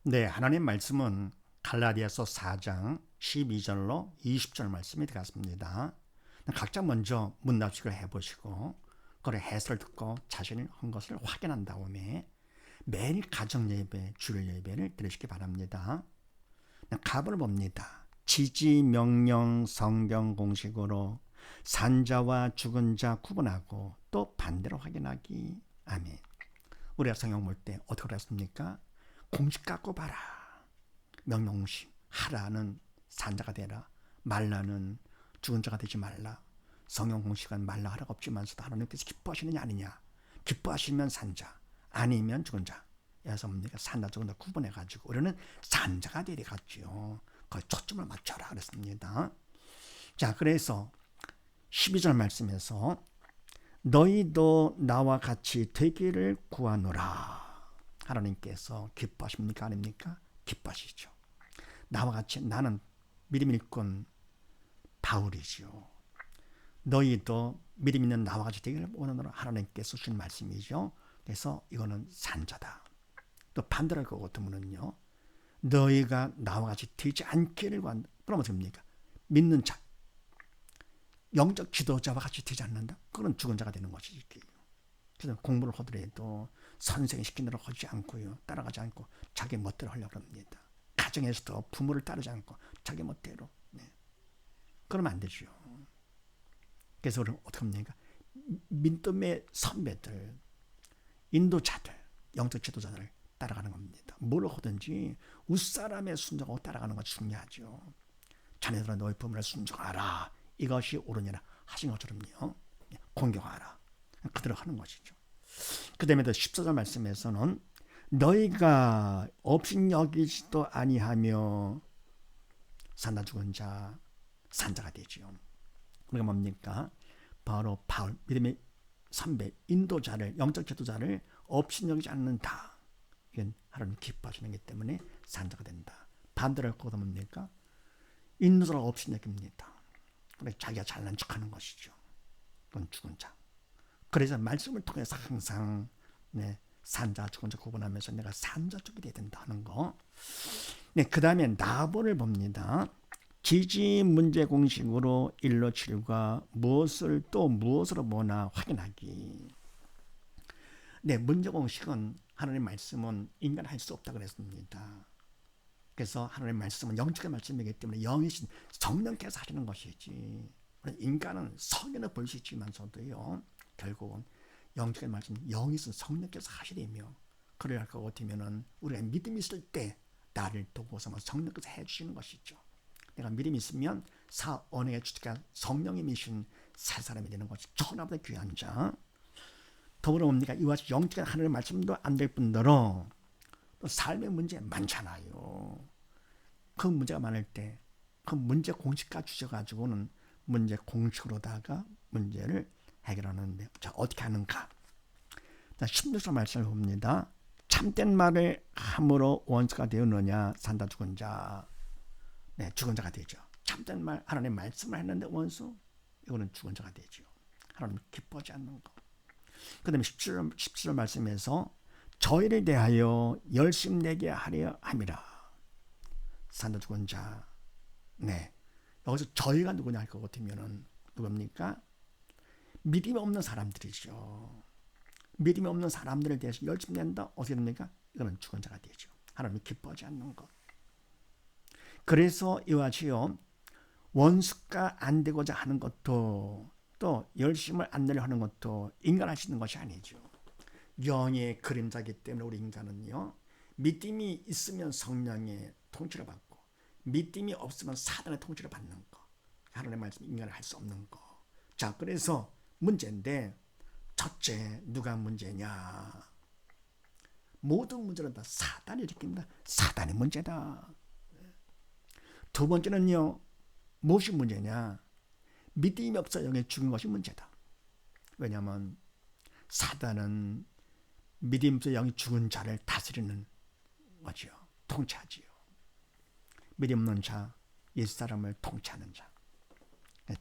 네, 하나님 말씀은 갈라디아서 4장 12절로 20절 말씀이 되겠습니다. 각자 먼저 문답식을 해보시고 그걸 해설 듣고 자신이 한 것을 확인한 다음에 매일 가정 예배, 주일 예배를 드리시기 바랍니다. 갑을 봅니다. 지지, 명령, 성경 공식으로 산자와 죽은 자 구분하고 또 반대로 확인하기. 아멘. 우리가 성경 볼 때 어떻게 그랬습니까? 공식 갖고 봐라. 명령 공식. 하라는 산자가 되라. 말라는 죽은 자가 되지 말라. 성경 공식은 말라 하라가 없지만서도 하나님께서 기뻐하시느냐 아니냐. 기뻐하시면 산자, 아니면 죽은 자. 그래서 뭡니까? 산자 죽은 자 구분해가지고 우리는 산자가 되리 갔지요. 거기 초점을 맞춰라 그랬습니다. 자, 그래서 12절 말씀에서 너희도 나와 같이 되기를 구하노라. 하나님께서 기뻐하십니까? 아닙니까? 기뻐하시죠. 나와 같이, 나는 믿음 일꾼 바울이죠. 너희도 믿음 있는 나와 같이 되기를 원하노라. 하나님께서 주신 말씀이죠. 그래서 이거는 산자다. 또 반대로 할 것 같으면요, 너희가 나와 같이 되지 않기를 구한다. 그러면 어떻게 됩니까? 믿는 자, 영적 지도자와 같이 되지 않는다. 그건 죽은 자가 되는 것이지. 그래서 공부를 하더라도 선생이 시킨 대로 하지 않고요, 따라가지 않고 자기 멋대로 하려고 합니다. 가정에서도 부모를 따르지 않고 자기 멋대로. 네. 그러면 안 되죠. 그래서 우리는 어떻게 합니까? 민dom의 선배들, 인도자들, 영적 지도자들을 따라가는 겁니다. 뭘 하든지 윗사람의 순종하고 따라가는 건 중요하죠. 자네들아 너희 부모를 순종하라. 이것이 옳으니라 하신 것처럼요. 공경하라. 그대로 하는 것이죠. 그 다음에 14절 말씀에서는 너희가 업신여기지도 아니하며 산다 죽은 자 산자가 되지요. 그러니까 뭡니까? 바로 바울 믿음의 선배 인도자를 영적 지도자를 업신여기지 않는다. 이건 하나님 기뻐하시는 것 때문에 산자가 된다. 반대로 할 거다 뭡니까? 인도자를 업신여깁니다. 그래 자기가 잘난 척하는 것이죠. 그건 죽은 자. 그래서 말씀을 통해서 항상 산자 죽은 자 구분하면서 내가 산자 쪽이 돼야 된다는 거. 그 다음에 나보를 봅니다. 지지 문제 공식으로 1로 7과 무엇을 또 무엇으로 보나 확인하기. 문제 공식은 하나님의 말씀은 인간 할 수 없다 그랬습니다. 그래서 하나님의 말씀은 영적인 말씀이기 때문에 영이신 성령께서 하시는 것이지. 인간은 성경을 볼 수 있지만서도요, 결국은 영적인 말씀 영이신 성령께서 하시려며 그래야 할 것 같으면은 우리가 믿음이 있을 때 나를 도고서 성령께서 해주시는 것이죠. 내가 믿음이 있으면 언어의 주체가 성령님이신 살 사람이 되는 것이 천하보다 귀한 자. 더불어 뭡니까? 이와 같이 영적인 하나님의 말씀도 안 될 뿐더러 또 삶의 문제 많잖아요. 그 문제가 많을 때 그 문제 공식과 주셔가지고는 문제 공식으로다가 문제를 해결하는데, 자 어떻게 하는가? 자 16절 말씀을 봅니다. 참된 말을 함으로 원수가 되었느냐? 산다 죽은 자. 죽은 자가 되죠. 참된 말, 하나님의 말씀을 했는데 원수, 이거는 죽은 자가 되죠. 하나님 기뻐하지 않는 거. 그 다음에 17절 말씀에서 저희를 대하여 열심내게 하려 함이라. 산다 죽은 자. 여기서 저희가 누구냐 할 것 같으면은 누굽니까? 믿음이 없는 사람들이죠. 믿음이 없는 사람들에 대해서 열심히 낸다. 어떻게 됩니까? 이거는 죽은 자가 되죠. 하나님이 기뻐하지 않는 것. 그래서 이와 같이요, 원수가 안 되고자 하는 것도 또 열심을 안 내려 하는 것도 인간 할 수 있는 것이 아니죠. 영의 그림자이기 때문에 우리 인간은요, 믿음이 있으면 성령의 통치를 받고 믿음이 없으면 사단의 통치를 받는 거. 하나님의 말씀 인간을 할 수 없는 거. 자, 그래서 문제인데, 첫째 누가 문제냐? 모든 문제는 다 사단이 일으킵니다. 사단이 문제다. 두 번째는요, 무엇이 문제냐? 믿음이 없어 영에 죽은 것이 문제다. 왜냐하면 사단은 믿음 없어 영이 죽은 자를 다스리는 거죠. 통치하지요. 믿음 없는 자, 옛사람을 통치하는 자,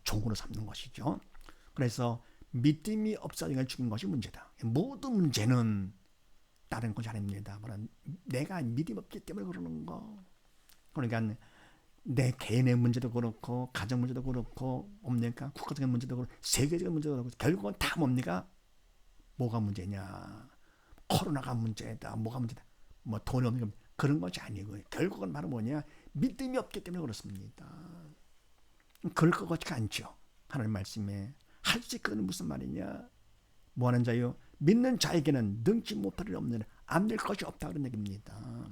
종으로 삼는 것이죠. 그래서 믿음이 없어 영에 죽은 것이 문제다. 모든 문제는 다른 것이 아닙니다. 내가 믿음 없기 때문에 그러는 거. 그러니까 내 개인의 문제도 그렇고 가정 문제도 그렇고 뭡니까? 국가적인 문제도 그렇고 세계적인 문제도 그렇고 결국은 다 뭡니까? 뭐가 문제냐? 코로나가 문제다. 뭐가 문제다. 뭐 돈이 없는 거 그런 것이 아니고 결국은 바로 뭐냐? 믿음이 없기 때문에 그렇습니다. 그럴 것 같지가 않죠. 하나님 말씀에 할 수 있거든. 무슨 말이냐? 뭐 하는 자요? 믿는 자에게는 능치 못할 일 없는 안 될 것이 없다 그런 얘기입니다.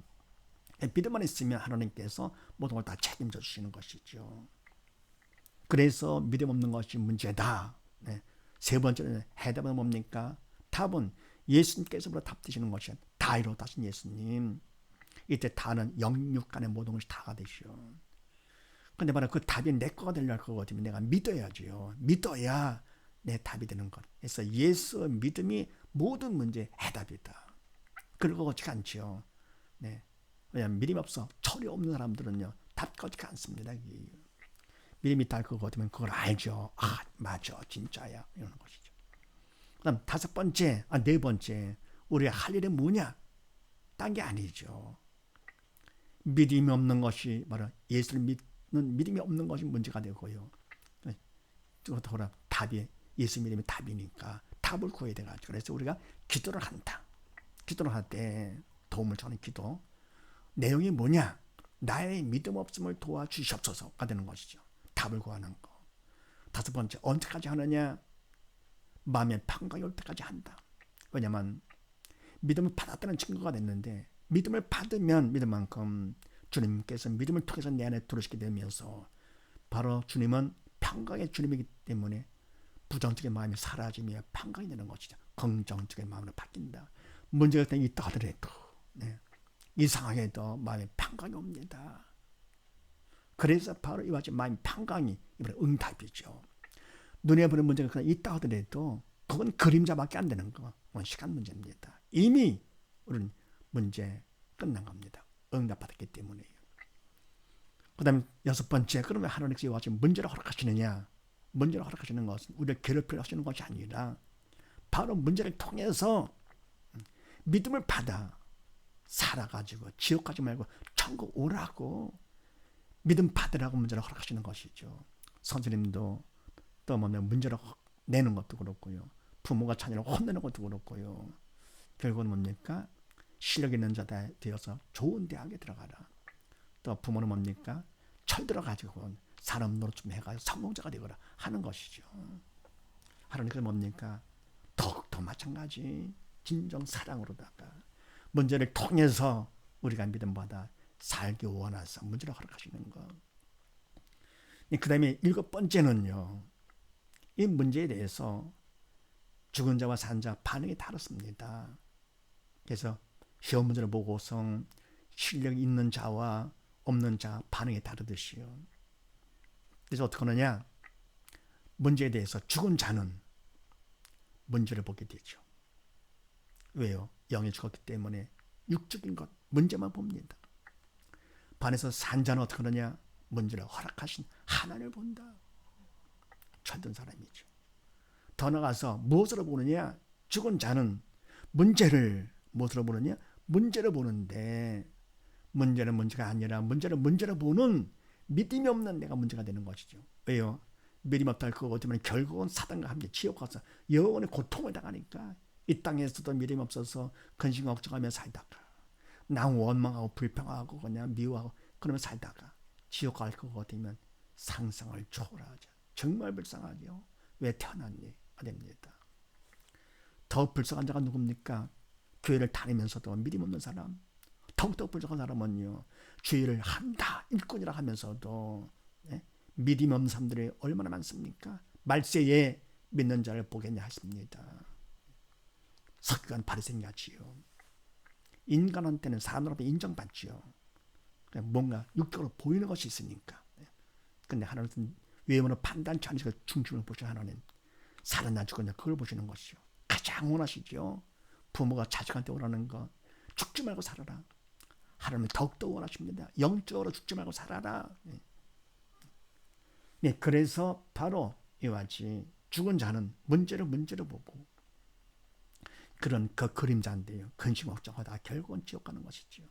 믿음만 있으면 하나님께서 모든 걸 다 책임져 주시는 것이죠. 그래서 믿음 없는 것이 문제다. 네. 세 번째는 해답은 뭡니까? 답은 예수님께서부터 답 되시는 것이 다 이루어다신 예수님. 이때 다는 영육 간의 모든 것이 다가 되시오. 근데 바로 그 답이 내 거가 되려 할 거거든요. 내가 믿어야지요. 믿어야 내 답이 되는 것. 그래서 예수의 믿음이 모든 문제의 해답이다. 그럴 것 같지가 않지요. 네. 왜냐하면 믿음이 없어 철이 없는 사람들은요 답 같지가 않습니다. 믿음이 달 것 같으면 그걸 알죠. 아 맞아 진짜야 이러는 것이죠. 그다음 네 번째 우리가 할 일은 뭐냐? 딴 게 아니죠. 믿음이 없는 것이 바로 예수를 믿는 믿음이 없는 것이 문제가 되고요. 그렇다고 답이 예수 믿음이 답이니까 답을 구해야 돼가지고 그래서 우리가 기도를 한다. 기도를 할 때 도움을 청하는 기도 내용이 뭐냐? 나의 믿음 없음을 도와주시옵소서가 되는 것이죠. 답을 구하는 거. 다섯 번째 언제까지 하느냐? 마음의 평강이 올 때까지 한다. 왜냐하면 믿음을 받았다는 증거가 됐는데 믿음을 받으면 믿음만큼 주님께서 믿음을 통해서 내 안에 들어오시게 되면서 바로 주님은 평강의 주님이기 때문에 부정적인 마음이 사라지며 평강이 되는 것이죠. 긍정적인 마음으로 바뀐다. 문제가 있다 하더라도 네. 이상하게도 마음에 평강이 옵니다. 그래서 바로 이와 같이 마음의 평강이 이번에 응답이죠. 눈에 보는 문제가 있다 하더라도 그건 그림자밖에 안 되는 거. 그건 시간 문제입니다. 이미 우리는 문제 끝난 겁니다. 응답받았기 때문에요. 그 다음에 여섯 번째 그러면 하나님께서 이와 같이 문제를 허락하시느냐? 문제를 허락하시는 것은 우리를 괴롭히려 하시는 것이 아니라 바로 문제를 통해서 믿음을 받아 살아가지고 지옥 가지 말고 천국 오라고 믿음 받으라고 문제를 허락하시는 것이죠. 선생님도 또 문제를 내는 것도 그렇고요. 부모가 자녀를 혼내는 것도 그렇고요. 결국은 뭡니까? 실력 있는 자가 되어서 좋은 대학에 들어가라. 또 부모는 뭡니까? 철들어가지고 사람 노릇 좀 해가지고 성공자가 되거라 하는 것이죠. 하나님께서 뭡니까? 더욱더 마찬가지 진정 사랑으로다가 문제를 통해서 우리가 믿음받아 살기 원해서 문제를 허락하시는 것. 그 다음에 일곱 번째는요. 이 문제에 대해서 죽은 자와 산 자 반응이 다릅니다. 그래서 시험 문제를 보고서 실력이 있는 자와 없는 자 반응이 다르듯이요. 그래서 어떻게 하느냐? 문제에 대해서 죽은 자는 문제를 보게 되죠. 왜요? 영이 죽었기 때문에 육적인 것, 문제만 봅니다. 반해서 산 자는 어떻게 하느냐? 문제를 허락하신 하나님을 본다. 철든 사람이죠. 더 나아가서 무엇으로 보느냐? 죽은 자는 문제를 무엇으로 보느냐? 문제를 보는데 문제는 문제가 아니라 문제를 보는 믿음이 없는 내가 문제가 되는 것이죠. 왜요? 믿음 없다 그거 어쩌면 결국은 사단과 함께 지옥 가서 영원히 고통을 당하니까 이 땅에서도 믿음 없어서 근심 걱정하며 살다가 나 원망하고 불평하고 그냥 미워하고 그러면 살다가 지옥 갈 것 같으면 상상을 초월하죠. 정말 불쌍하죠. 왜 태어났니? 안 됩니다. 더 불쌍한 자가 누굽니까? 교회를 다니면서도 믿음 없는 사람. 더욱더 불쌍한 사람은요. 죄를 한다 일꾼이라 하면서도 믿음 없는 사람들이 얼마나 많습니까? 말세에 믿는 자를 보겠냐 하십니다. 석가는 바리새인같이요. 인간한테는 사람들 앞에 인정받지요. 뭔가 육적으로 보이는 것이 있으니까. 근데 하나님은 외모는 판단치 않으시고 중심을 보시는 하나님. 살았나 죽었냐 그걸 보시는 것이죠. 가장 원하시죠. 부모가 자식한테 원하는 것. 죽지 말고 살아라. 하나님은 더욱더 원하십니다. 영적으로 죽지 말고 살아라. 네, 그래서 바로 이와 같이 죽은 자는 문제를 보고 그런 그 그림자인데요. 근심 걱정하다 결국은 지옥 가는 것이죠.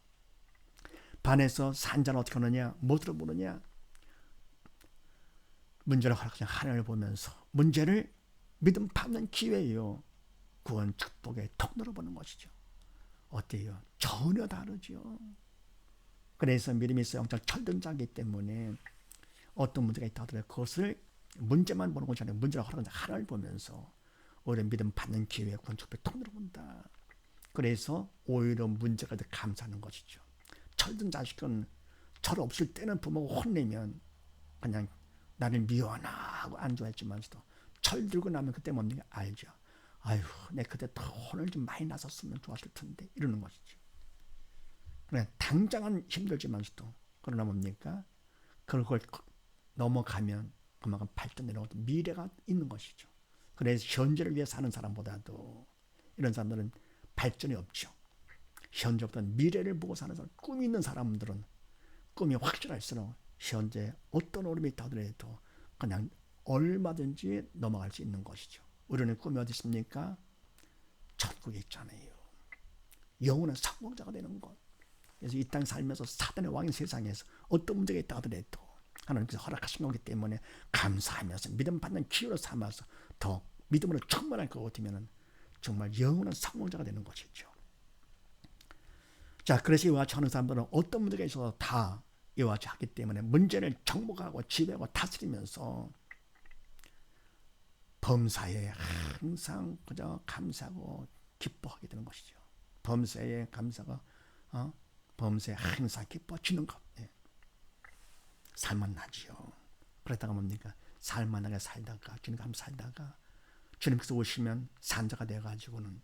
반에서 산자는 어떻게 하느냐? 뭐들어 보느냐? 문제를 허락하신 하나님을 보면서 문제를 믿음 받는 기회예요. 구원 축복의 통로로 보는 것이죠. 어때요? 전혀 다르죠. 그래서 믿음이 있어 영적 철든자이기 때문에 어떤 문제가 있다 하더라도 그것을 문제만 보는 것이 아니라 문제를 허락하신 하나님을 보면서 오히려 믿음 받는 기회, 구원 축복의 통로로 본다. 그래서 오히려 문제가 더 감사하는 것이죠. 철든 자식은 철 없을 때는 부모가 혼내면 그냥 나를 미워하나 하고 안 좋아했지만서도 철 들고 나면 그때 뭡니까? 알죠. 아유, 내 그때 더 혼을 좀 많이 났었으면 좋았을 텐데 이러는 것이죠. 그래 당장은 힘들지만서도 그러나 뭡니까? 그걸 넘어가면 그만큼 발전되는 것도 미래가 있는 것이죠. 그래서 현재를 위해 사는 사람보다도 이런 사람들은 발전이 없죠. 현재보다 미래를 보고 사는 사람, 꿈이 있는 사람들은 꿈이 확실할수록 현재 어떤 어려움이 있다 하더라도 그냥 얼마든지 넘어갈 수 있는 것이죠. 우리는 꿈이 어디 있습니까? 천국에 있잖아요. 영원한 성공자가 되는 것. 그래서 이 땅 살면서 사단의 왕인 세상에서 어떤 문제가 있다 하더라도 하나님께서 허락하신 거기 때문에 감사하면서 믿음 받는 기회로 삼아서 더 믿음으로 충만할 것 같으면 정말 영원한 성공자가 되는 것이죠. 자, 그래서 이와 같이 하는 사람들은 어떤 문제가 있어도 다 이와 같이 하기 때문에 문제를 정복하고 지배하고 다스리면서 범사에 항상 그저 감사하고 기뻐하게 되는 것이죠. 범사에 감사가 범사에 항상 기뻐지는 것. 예. 살만나지요. 그러다가 뭡니까? 살만하게 살다가 주님과 함께 살다가 주님께서 오시면 산자가 되어가지고는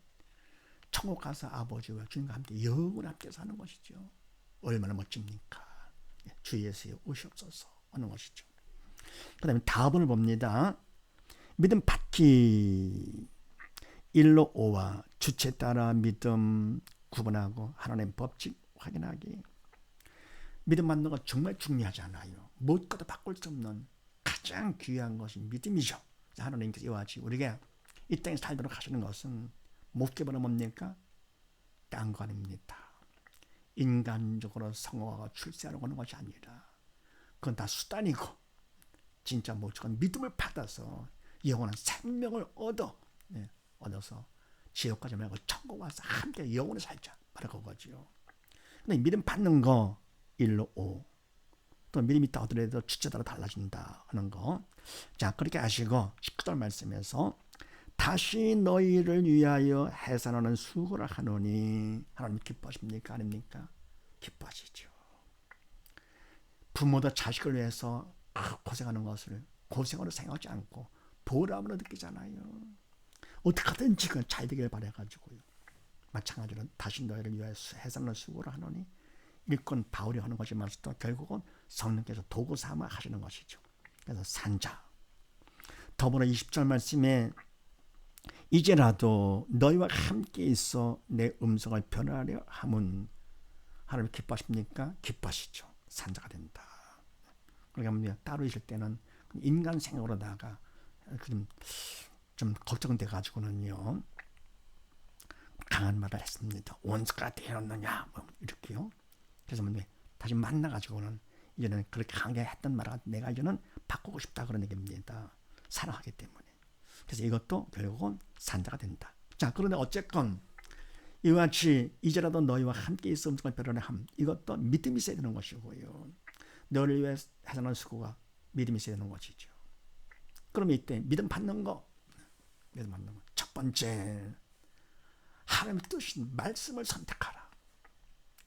천국 가서 아버지와 주님과 함께 영원히 함께 사는 것이죠. 얼마나 멋집니까? 주 예수에 오시옵소서 하는 것이죠. 그 다음에 다음을 봅니다. 믿음 받기 1로 5와 주체 따라 믿음 구분하고 하나님 법칙 확인하기. 믿음 받는 건 정말 중요하잖아요. 무엇과도 바꿀 수 없는 가장 귀한 것이 믿음이죠. 하나님께서 이와 같이 우리가 이 땅에 살도록 하시는 것은 목표는 뭡니까? 딴거 아닙니다. 인간적으로 성공하고 출세하려고 하는 것이 아니라 그건 다 수단이고 진짜 목적은 믿음을 받아서 영원한 생명을 얻어서 지옥까지 말고 천국 와서 함께 영원히 살자 말하는 거죠. 근데 믿음 받는 거 1로 5. 또 믿음이 있다 하더라도 주체 따라 달라진다 하는 거. 자, 그렇게 하시고 19절 말씀에서 다시 너희를 위하여 해산하는 수고를 하노니 하나님 기뻐하십니까? 아닙니까? 기뻐하시죠. 부모도 자식을 위해서 고생하는 것을 고생으로 생각하지 않고 보람으로 느끼잖아요. 어떻게든지 그건 잘 되길 바라가지고요. 마찬가지로 다시 너희를 위하여 해산하는 수고를 하노니 일꾼 바울이 하는 것이면서도 결국은 성령께서 도구 삼아 하시는 것이죠. 그래서 산자. 더불어 20절 말씀에 이제라도 너희와 함께 있어 내 음성을 변하려 함은 하나님 기뻐하십니까? 기뻐하시죠. 산자가 된다. 그러니까 따로 있을 때는 인간 생각으로다가 좀 걱정돼 가지고는요 강한 말을 했습니다. 원수가 되었느냐 뭐 이렇게요. 그래서 다시 만나 가지고는 이제는 그렇게 강하게 했던 말을 내가 이제는 바꾸고 싶다 그런 얘기입니다. 사랑하기 때문에. 그래서 이것도 결국은 산자가 된다. 자, 그런데 어쨌건 이와 같이 이제라도 너희와 함께 있어 음성을 변하려 함. 이것도 믿음이 있어야 되는 것이고요. 너를 위해 해산하는 수고가 믿음이 있어야 되는 것이죠. 그러면 이때 믿음 받는 거. 첫 번째, 하나님의 뜻인 말씀을 선택하라.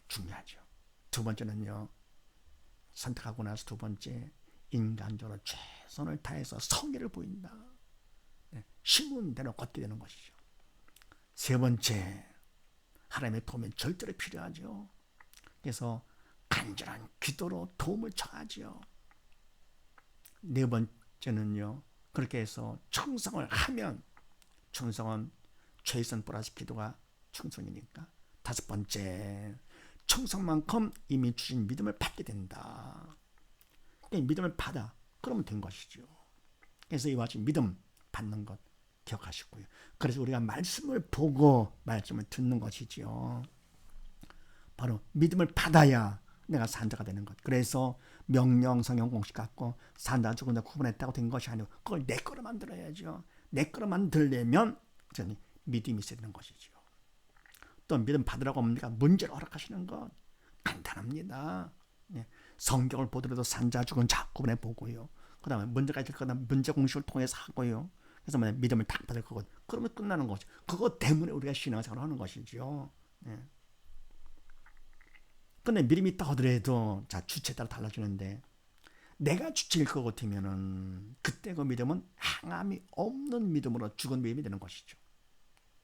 중요하죠. 두 번째는요. 선택하고 나서 두 번째, 인간적으로 최선을 다해서 성의를 보인다. 신문대로 걷게 되는 것이죠. 세 번째, 하나님의 도움이 절대로 필요하죠. 그래서 간절한 기도로 도움을 청하죠. 네 번째는요. 그렇게 해서 충성을 하면 충성은 최선 플러스 기도가 충성이니까. 다섯 번째, 충성만큼 이미 주신 믿음을 받게 된다. 믿음을 받아. 그러면 된 것이죠. 그래서 이와 같이 믿음 받는 것 기억하시고요. 그래서 우리가 말씀을 보고 말씀을 듣는 것이지요. 바로 믿음을 받아야 내가 산자가 되는 것. 그래서 명령 성경 공식 갖고 산자 죽은자 구분했다고 된 것이 아니고 그걸 내 거로 만들어야죠. 내 거로 만들려면 저는 믿음이 있어야 되는 것이죠. 또 믿음 받으라고 뭡니까? 문제를 허락하시는 것 간단합니다. 성경을 보더라도 산자 죽은 자 구분해 보고요. 그 다음에 문제가 있을 거다 문제 공식을 통해서 하고요. 그래서 믿음을 딱 받을 거고 그러면 끝나는 거죠. 그것 때문에 우리가 신앙생활을 하는 것이죠. 근데 믿음이 있다 하더라도 자 주체에 따라 달라지는데 내가 주체일 것 같으면은 그때 그 믿음은 항암이 없는 믿음으로 죽은 믿음이 되는 것이죠.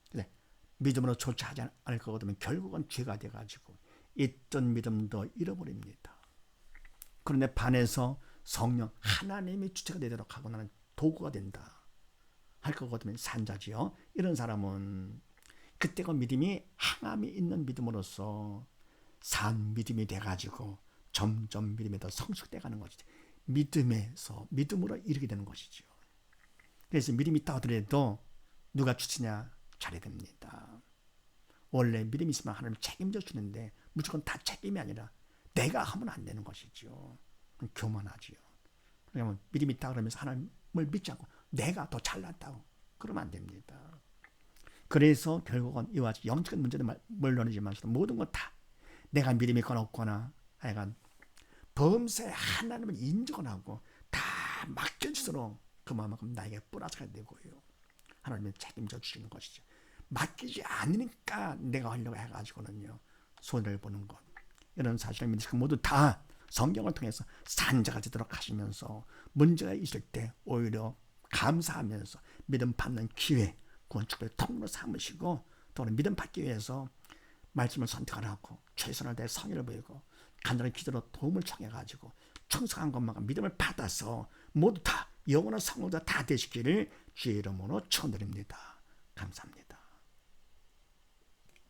근데 믿음으로 조차하지 않을 것 같으면 결국은 죄가 돼가지고 있던 믿음도 잃어버립니다. 그런데 반해서 성령 하나님이 주체가 되도록 하고 나는 도구가 된다 할 것 같으면 산자지요. 이런 사람은 그때 그 믿음이 항암이 있는 믿음으로서 산 믿음이 돼가지고 점점 믿음이 더 성숙돼 가는 것이죠. 믿음에서 믿음으로 이르게 되는 것이죠. 그래서 믿음이 있다 하더라도 누가 주치냐 잘해야 됩니다. 원래 믿음이 있으면 하나님 책임져 주는데 무조건 다 책임이 아니라 내가 하면 안 되는 것이죠. 교만하지요. 그러면 믿음이 있다 그러면서 하나님을 믿지 않고 내가 더 잘났다고 그러면 안 됩니다. 그래서 결국은 이와 같이 영적인 문제도 물론이지만 모든 건 다 내가 믿음이 있거나 없거나 하여간 범사에 하나님을 인정을 하고 다 맡겨주도록 그만큼 나에게 뿌라져야 되고요. 하나님이 책임져 주시는 것이죠. 맡기지 않으니까 내가 하려고 해가지고는요. 손해를 보는 것. 이런 사실을 믿으시고 모두 다 성경을 통해서 산자가 되도록 하시면서 문제가 있을 때 오히려 감사하면서 믿음 받는 기회, 구원축복의 통로 삼으시고 또 믿음 받기 위해서 말씀을 선택하라고 최선을 다해 성의를 보이고 간절한 기도로 도움을 청해가지고 충성한 것만큼 믿음을 받아서 모두 다 영원한 성공자 다 되시기를 주의 이름으로 축원드립니다. 감사합니다.